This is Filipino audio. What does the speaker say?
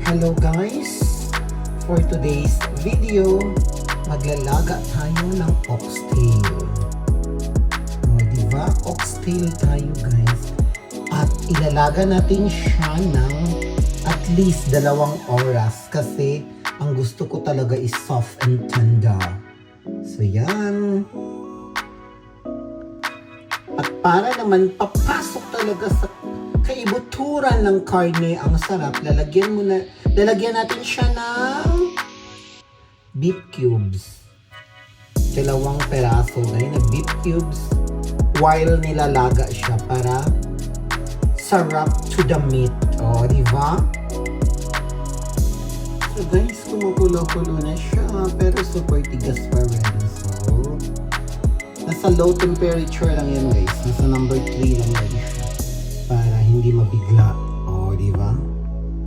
Hello guys! For today's video, maglalaga tayo ng oxtail. O, diba? Oxtail tayo guys. At ilalaga natin siya ng at least 2 oras kasi ang gusto ko talaga is soft and tender. So yan. At para naman papasok talaga sa kaibuturan ng karne ang sarap, lalagyan natin siya ng beef cubes. 2 peraso na beef cubes while nilalaga siya para sarap to the meat. O, diba? So guys, kumukulo-kulo na siya pero super tigas pa rin. So, nasa low temperature lang yan guys. Nasa number 3 lang yan siya para hindi mabigla.